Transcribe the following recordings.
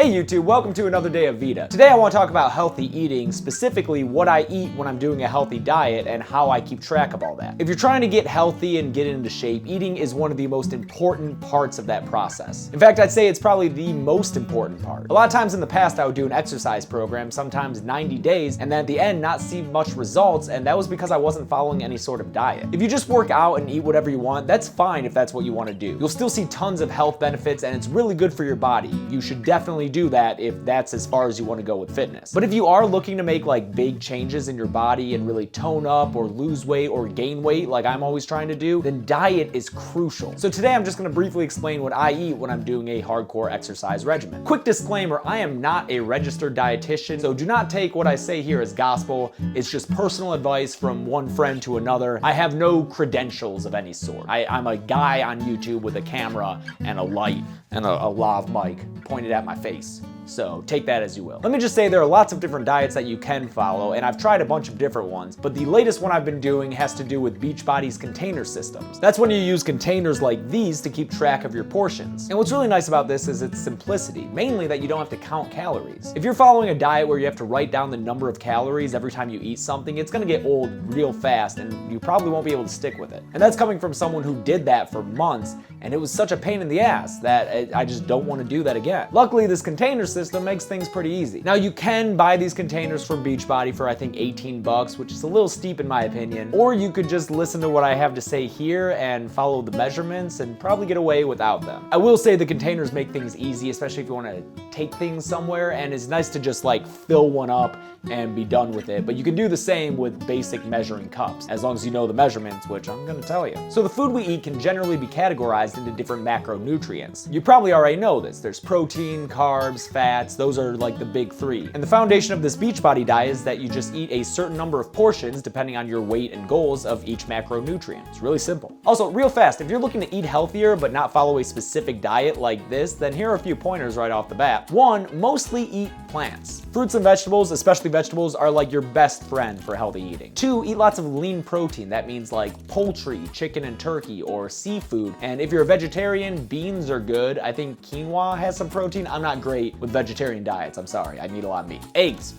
Hey YouTube, welcome to another day of VEDA. Today I want to talk about healthy eating, specifically what I eat when I'm doing a healthy diet and how I keep track of all that. If you're trying to get healthy and get into shape, eating is one of the most important parts of that process. In fact, I'd say it's probably the most important part. A lot of times in the past I would do an exercise program, sometimes 90 days, and then at the end not see much results, and that was because I wasn't following any sort of diet. If you just work out and eat whatever you want, that's fine if that's what you want to do. You'll still see tons of health benefits and it's really good for your body. You should definitely do that if that's as far as you want to go with fitness. But if you are looking to make like big changes in your body and really tone up or lose weight or gain weight like I'm always trying to do, then diet is crucial. So today I'm just going to briefly explain what I eat when I'm doing a hardcore exercise regimen. Quick disclaimer, I am not a registered dietitian, so do not take what I say here as gospel. It's just personal advice from one friend to another. I have no credentials of any sort. I'm a guy on YouTube with a camera and a light and a lav mic pointed at my face. So take that as you will. Let me just say there are lots of different diets that you can follow, and I've tried a bunch of different ones, but the latest one I've been doing has to do with Beachbody's container systems. That's when you use containers like these to keep track of your portions. And what's really nice about this is its simplicity, mainly that you don't have to count calories. If you're following a diet where you have to write down the number of calories every time you eat something, it's gonna get old real fast and you probably won't be able to stick with it. And that's coming from someone who did that for months, and it was such a pain in the ass that I just don't want to do that again. Luckily, this container system makes things pretty easy. Now you can buy these containers from Beachbody for I think 18 bucks, which is a little steep in my opinion, or you could just listen to what I have to say here and follow the measurements and probably get away without them. I will say the containers make things easy, especially if you want to take things somewhere, and it's nice to just like fill one up and be done with it. But you can do the same with basic measuring cups, as long as you know the measurements, which I'm gonna tell you. So the food we eat can generally be categorized into different macronutrients. You probably already know this. There's protein, carbs, fats, those are like the big three. And the foundation of this Beachbody diet is that you just eat a certain number of portions depending on your weight and goals of each macronutrient. It's really simple. Also, real fast, if you're looking to eat healthier but not follow a specific diet like this, then here are a few pointers right off the bat. 1, mostly eat plants. Fruits and vegetables, especially vegetables, are like your best friend for healthy eating. 2, eat lots of lean protein. That means like poultry, chicken and turkey, or seafood. And if you're a vegetarian, beans are good. I think quinoa has some protein. I'm not great with vegetarian diets, I'm sorry. I eat a lot of meat. Eggs.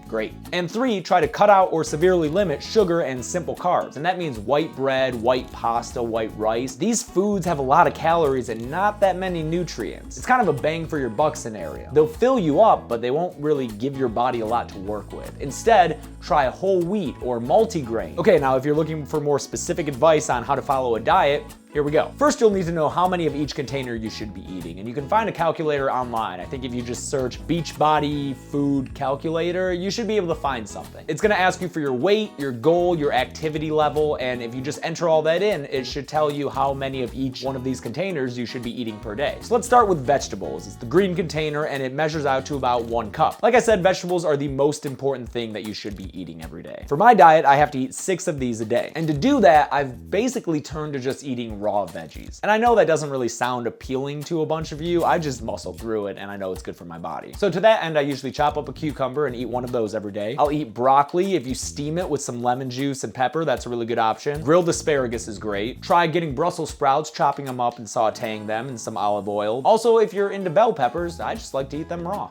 Great. And 3, try to cut out or severely limit sugar and simple carbs. And that means white bread, white pasta, white rice. These foods have a lot of calories and not that many nutrients. It's kind of a bang for your buck scenario. They'll fill you up, but they won't really give your body a lot to work with. Instead, try whole wheat or multigrain. Okay, now if you're looking for more specific advice on how to follow a diet, here we go. First, you'll need to know how many of each container you should be eating, and you can find a calculator online. I think if you just search Beachbody food calculator, you should be able to find something. It's gonna ask you for your weight, your goal, your activity level, and if you just enter all that in, it should tell you how many of each one of these containers you should be eating per day. So let's start with vegetables. It's the green container, and it measures out to about 1 cup. Like I said, vegetables are the most important thing that you should be eating every day. For my diet, I have to eat 6 of these a day. And to do that, I've basically turned to just eating raw veggies. And I know that doesn't really sound appealing to a bunch of you. I just muscle through it and I know it's good for my body. So to that end, I usually chop up a cucumber and eat one of those every day. I'll eat broccoli. If you steam it with some lemon juice and pepper, that's a really good option. Grilled asparagus is great. Try getting Brussels sprouts, chopping them up and sauteing them in some olive oil. Also, if you're into bell peppers, I just like to eat them raw.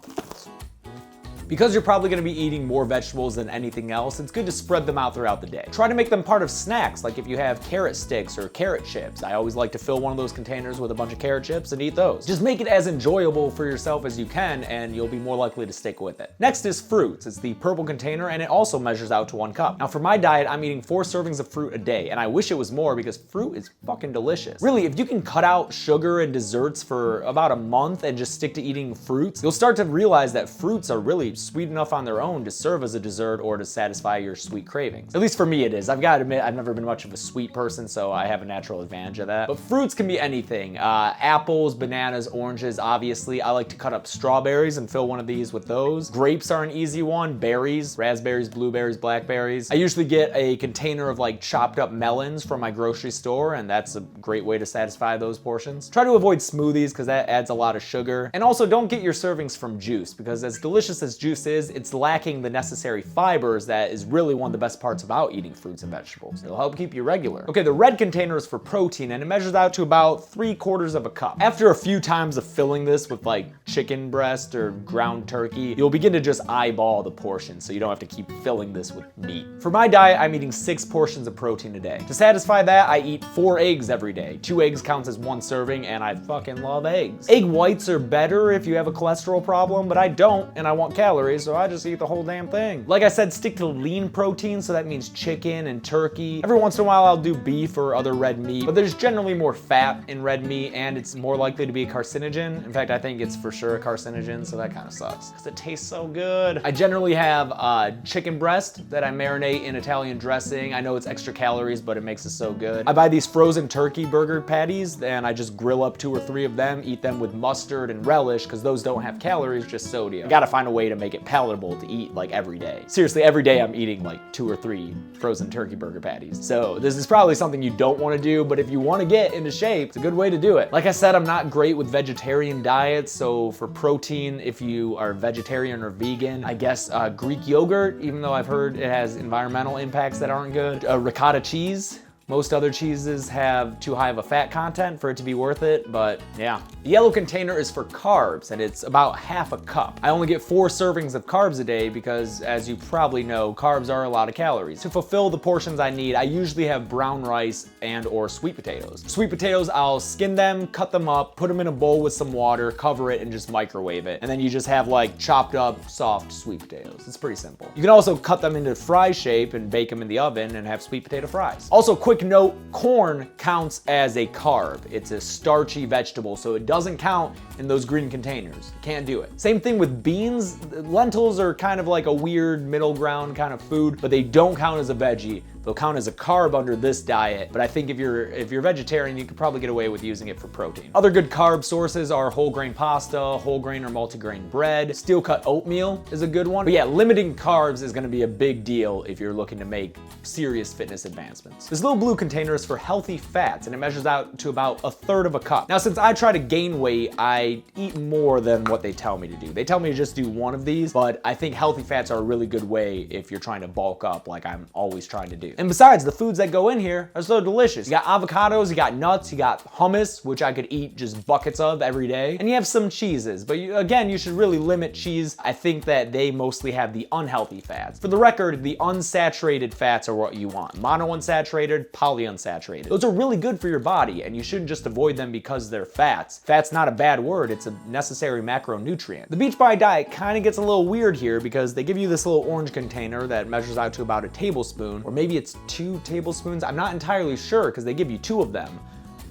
Because you're probably gonna be eating more vegetables than anything else, it's good to spread them out throughout the day. Try to make them part of snacks, like if you have carrot sticks or carrot chips. I always like to fill one of those containers with a bunch of carrot chips and eat those. Just make it as enjoyable for yourself as you can, and you'll be more likely to stick with it. Next is fruits. It's the purple container, and it also measures out to 1 cup. Now for my diet, I'm eating 4 servings of fruit a day, and I wish it was more because fruit is fucking delicious. Really, if you can cut out sugar and desserts for about a month and just stick to eating fruits, you'll start to realize that fruits are really sweet enough on their own to serve as a dessert or to satisfy your sweet cravings. At least for me it is. I've got to admit, I've never been much of a sweet person, so I have a natural advantage of that. But fruits can be anything. Apples, bananas, oranges, obviously. I like to cut up strawberries and fill one of these with those. Grapes are an easy one. Berries, raspberries, blueberries, blackberries. I usually get a container of like chopped up melons from my grocery store, and that's a great way to satisfy those portions. Try to avoid smoothies because that adds a lot of sugar. And also don't get your servings from juice, because as delicious as juice is, it's lacking the necessary fibers that is really one of the best parts about eating fruits and vegetables. It'll help keep you regular. Okay, the red container is for protein, and it measures out to about 3/4 of a cup. After a few times of filling this with like chicken breast or ground turkey, you'll begin to just eyeball the portion so you don't have to keep filling this with meat. For my diet, I'm eating 6 portions of protein a day. To satisfy that, I eat 4 eggs every day. 2 eggs counts as 1 serving, and I fucking love eggs. Egg whites are better if you have a cholesterol problem, but I don't, and I want calories, so I just eat the whole damn thing. Like I said, stick to lean protein, so that means chicken and turkey. Every once in a while, I'll do beef or other red meat, but there's generally more fat in red meat, and it's more likely to be a carcinogen. In fact, I think it's for sure a carcinogen, so that kind of sucks, because it tastes so good. I generally have chicken breast that I marinate in Italian dressing. I know it's extra calories, but it makes it so good. I buy these frozen turkey burger patties, and I just grill up 2 or 3 of them, eat them with mustard and relish, because those don't have calories, just sodium. I gotta find a way to make it palatable to eat like every day. Seriously, every day I'm eating like 2 or 3 frozen turkey burger patties. So this is probably something you don't want to do, but if you want to get into shape, it's a good way to do it. Like I said, I'm not great with vegetarian diets, so for protein, if you are vegetarian or vegan, I guess Greek yogurt, even though I've heard it has environmental impacts that aren't good. Ricotta cheese. Most other cheeses have too high of a fat content for it to be worth it, but yeah. The yellow container is for carbs, and it's about half a cup. I only get 4 servings of carbs a day because, as you probably know, carbs are a lot of calories. To fulfill the portions I need, I usually have brown rice and or sweet potatoes. Sweet potatoes, I'll skin them, cut them up, put them in a bowl with some water, cover it, and just microwave it. And then you just have like chopped up, soft sweet potatoes. It's pretty simple. You can also cut them into fry shape and bake them in the oven and have sweet potato fries. Also, quick note, corn counts as a carb. It's a starchy vegetable, so it doesn't count in those green containers. You can't do it. Same thing with beans. Lentils are kind of like a weird middle ground kind of food, but they don't count as a veggie. They'll count as a carb under this diet, but I think if you're vegetarian, you could probably get away with using it for protein. Other good carb sources are whole grain pasta, whole grain or multigrain bread. Steel cut oatmeal is a good one. But yeah, limiting carbs is gonna be a big deal if you're looking to make serious fitness advancements. This little blue container is for healthy fats, and it measures out to about 1/3 of a cup. Now, since I try to gain weight, I eat more than what they tell me to do. They tell me to just do 1 of these, but I think healthy fats are a really good way if you're trying to bulk up like I'm always trying to do. And besides, the foods that go in here are so delicious. You got avocados, you got nuts, you got hummus, which I could eat just buckets of every day, and you have some cheeses. But again, you should really limit cheese. I think that they mostly have the unhealthy fats. For the record, the unsaturated fats are what you want. Monounsaturated, polyunsaturated. Those are really good for your body, and you shouldn't just avoid them because they're fats. Fat's not a bad word, it's a necessary macronutrient. The Beachbody diet kind of gets a little weird here because they give you this little orange container that measures out to about a tablespoon, or maybe it's 2 tablespoons. I'm not entirely sure because they give you 2 of them.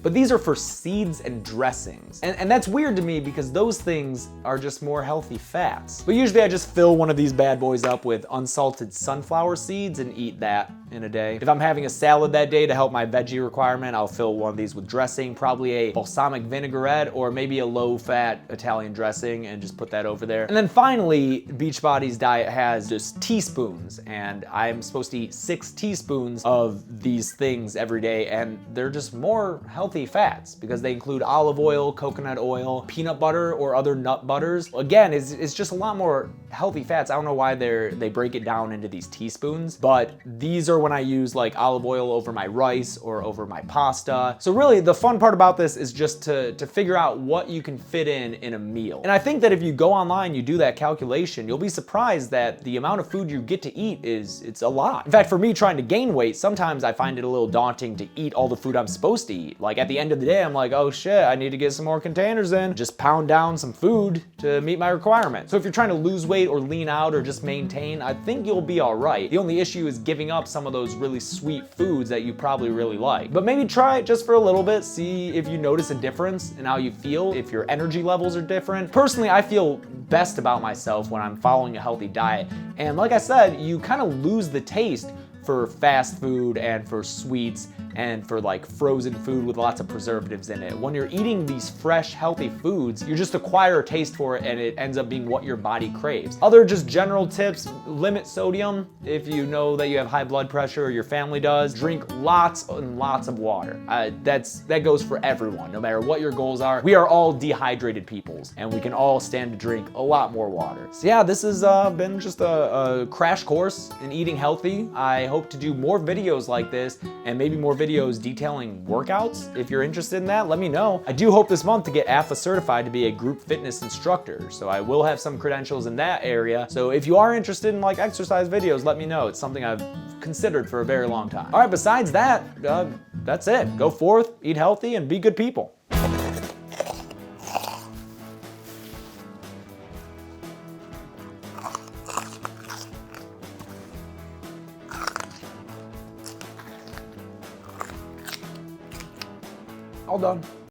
But these are for seeds and dressings. And that's weird to me because those things are just more healthy fats. But usually I just fill one of these bad boys up with unsalted sunflower seeds and eat that in a day. If I'm having a salad that day to help my veggie requirement, I'll fill one of these with dressing, probably a balsamic vinaigrette or maybe a low-fat Italian dressing, and just put that over there. And then finally, Beachbody's diet has just teaspoons, and I'm supposed to eat 6 teaspoons of these things every day, and they're just more healthy fats because they include olive oil, coconut oil, peanut butter, or other nut butters. Again, it's just a lot more healthy fats. I don't know why they break it down into these teaspoons, but these are when I use like olive oil over my rice or over my pasta. So really the fun part about this is just to figure out what you can fit in a meal. And I think that if you go online, you do that calculation, you'll be surprised that the amount of food you get to eat it's a lot. In fact, for me trying to gain weight, sometimes I find it a little daunting to eat all the food I'm supposed to eat. Like at the end of the day, I'm like, oh shit, I need to get some more containers in. Just pound down some food to meet my requirement. So if you're trying to lose weight or lean out or just maintain, I think you'll be all right. The only issue is giving up some of those really sweet foods that you probably really like. But maybe try it just for a little bit, see if you notice a difference in how you feel, if your energy levels are different. Personally, I feel best about myself when I'm following a healthy diet. And like I said, you kind of lose the taste for fast food and for sweets and for like frozen food with lots of preservatives in it. When you're eating these fresh, healthy foods, you just acquire a taste for it and it ends up being what your body craves. Other just general tips, limit sodium if you know that you have high blood pressure or your family does. Drink lots and lots of water. That goes for everyone, no matter what your goals are. We are all dehydrated peoples and we can all stand to drink a lot more water. So yeah, this has been just a crash course in eating healthy. I hope to do more videos like this and maybe more videos videos detailing workouts. If you're interested in that, let me know. I do hope this month to get AFA certified to be a group fitness instructor, so I will have some credentials in that area. So if you are interested in like exercise videos, let me know. It's something I've considered for a very long time. All right, besides that, that's it. Go forth, eat healthy, and be good people. All done.